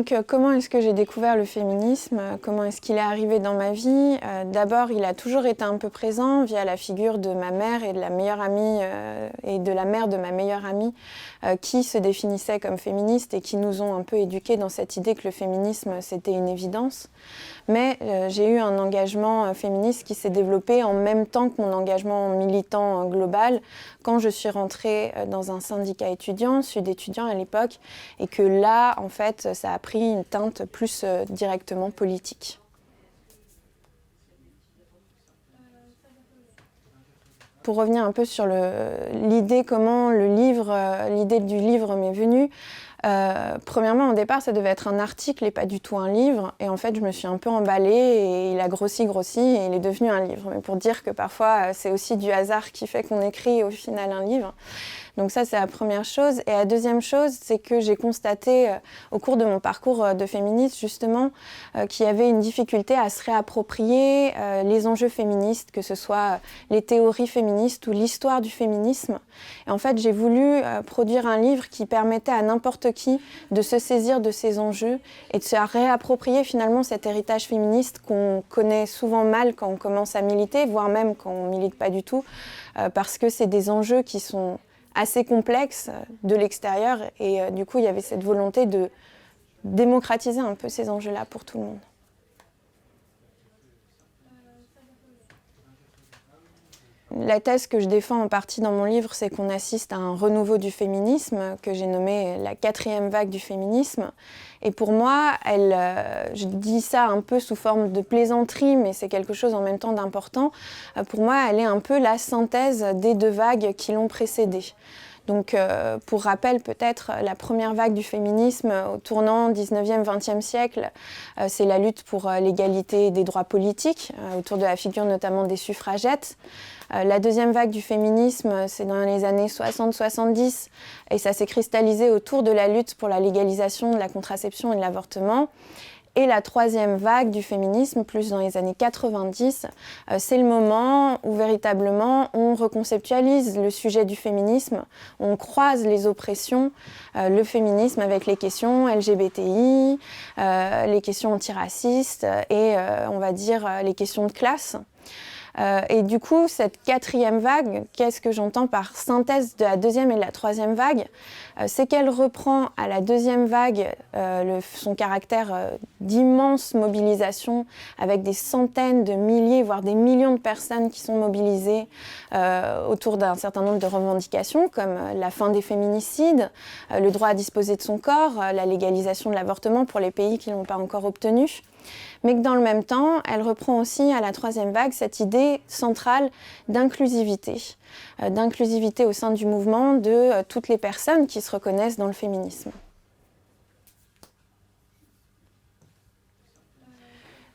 Comment est-ce que j'ai découvert le féminisme? Comment est-ce qu'il est arrivé dans ma vie? D'abord, il a toujours été un peu présent via la figure de ma mère et de la meilleure amie et de la mère de ma meilleure amie qui se définissaient comme féministes et qui nous ont un peu éduqués dans cette idée que le féminisme, c'était une évidence. Mais j'ai eu un engagement féministe qui s'est développé en même temps que mon engagement militant global quand je suis rentrée dans un syndicat étudiant, Sud étudiant à l'époque, et que là, en fait, ça a pris une teinte plus directement politique. Pour revenir un peu sur l'idée, comment l'idée du livre m'est venue, premièrement, au départ, ça devait être un article et pas du tout un livre. Et en fait, je me suis un peu emballée et il a grossi et il est devenu un livre. Mais pour dire que parfois, c'est aussi du hasard qui fait qu'on écrit au final un livre. Donc ça, c'est la première chose. Et la deuxième chose, c'est que j'ai constaté au cours de mon parcours de féministe, justement, qu'il y avait une difficulté à se réapproprier les enjeux féministes, que ce soit les théories féministes ou l'histoire du féminisme. Et en fait, j'ai voulu produire un livre qui permettait à n'importe qui de se saisir de ces enjeux et de se réapproprier finalement cet héritage féministe qu'on connaît souvent mal quand on commence à militer, voire même quand on ne milite pas du tout, parce que c'est des enjeux qui sont assez complexe de l'extérieur et du coup il y avait cette volonté de démocratiser un peu ces enjeux-là pour tout le monde. La thèse que je défends en partie dans mon livre, c'est qu'on assiste à un renouveau du féminisme, que j'ai nommé la 4e vague du féminisme. Et pour moi, je dis ça un peu sous forme de plaisanterie, mais c'est quelque chose en même temps d'important. Pour moi, elle est un peu la synthèse des 2 vagues qui l'ont précédée. Donc, pour rappel, peut-être, la première vague du féminisme au tournant 19e, 20e siècle, c'est la lutte pour l'égalité des droits politiques, autour de la figure notamment des suffragettes. La deuxième vague du féminisme, c'est dans les années 60-70, et ça s'est cristallisé autour de la lutte pour la légalisation de la contraception et de l'avortement. Et la troisième vague du féminisme, plus dans les années 90, c'est le moment où véritablement on reconceptualise le sujet du féminisme, on croise les oppressions, le féminisme avec les questions LGBTI, les questions antiracistes et on va dire les questions de classe. Et du coup, cette 4e vague, qu'est-ce que j'entends par synthèse de la 2e et de la 3e vague? C'est qu'elle reprend à la 2e vague son caractère d'immense mobilisation avec des centaines de milliers, voire des millions de personnes qui sont mobilisées autour d'un certain nombre de revendications comme la fin des féminicides, le droit à disposer de son corps, la légalisation de l'avortement pour les pays qui ne l'ont pas encore obtenu. Mais que dans le même temps, elle reprend aussi à la 3e vague cette idée centrale d'inclusivité au sein du mouvement de toutes les personnes qui se reconnaissent dans le féminisme.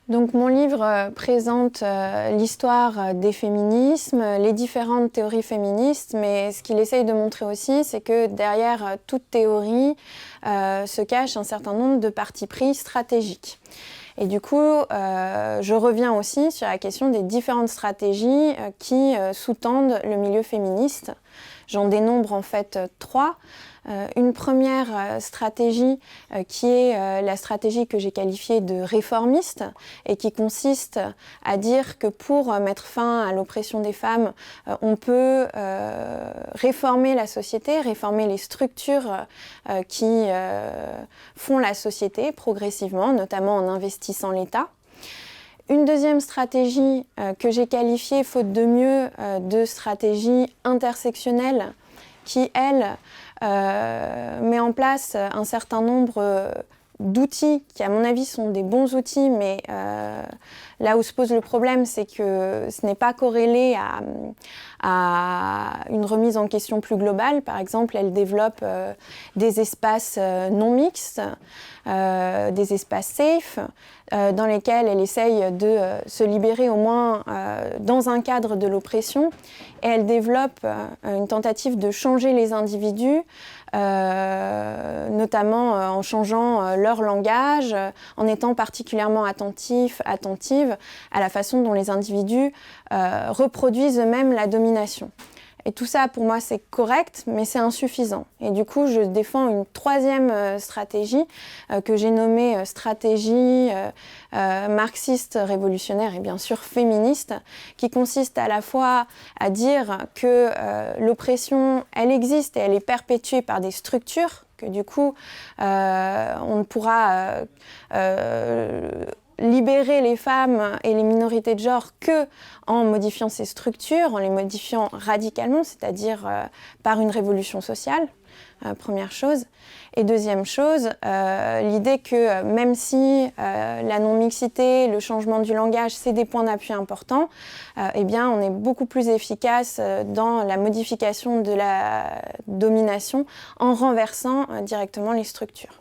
Donc mon livre présente l'histoire des féminismes, les différentes théories féministes, mais ce qu'il essaye de montrer aussi, c'est que derrière toute théorie se cache un certain nombre de partis pris stratégiques. Et du coup, je reviens aussi sur la question des différentes stratégies qui sous-tendent le milieu féministe. J'en dénombre en fait 3. Une première stratégie qui est la stratégie que j'ai qualifiée de réformiste et qui consiste à dire que pour mettre fin à l'oppression des femmes, on peut réformer la société, réformer les structures qui font la société progressivement, notamment en investissant l'État. Une deuxième stratégie que j'ai qualifiée, faute de mieux, de stratégie intersectionnelle qui, elle, met en place un certain nombre d'outils qui, à mon avis, sont des bons outils, mais là où se pose le problème, c'est que ce n'est pas corrélé à une remise en question plus globale. Par exemple, elle développe des espaces non mixtes, des espaces safe, dans lesquels elle essaye de se libérer au moins dans un cadre de l'oppression. Et elle développe une tentative de changer les individus, notamment en changeant leur langage, en étant particulièrement attentive à la façon dont les individus reproduisent eux-mêmes la domination. Et tout ça, pour moi, c'est correct, mais c'est insuffisant. Et du coup, je défends une troisième stratégie que j'ai nommée stratégie marxiste révolutionnaire et bien sûr féministe, qui consiste à la fois à dire que l'oppression, elle existe et elle est perpétuée par des structures, que du coup, on ne pourra libérer les femmes et les minorités de genre que en modifiant ces structures, en les modifiant radicalement, c'est-à-dire par une révolution sociale, première chose. Et deuxième chose, l'idée que même si la non-mixité, le changement du langage, c'est des points d'appui importants, eh bien, on est beaucoup plus efficace dans la modification de la domination en renversant directement les structures.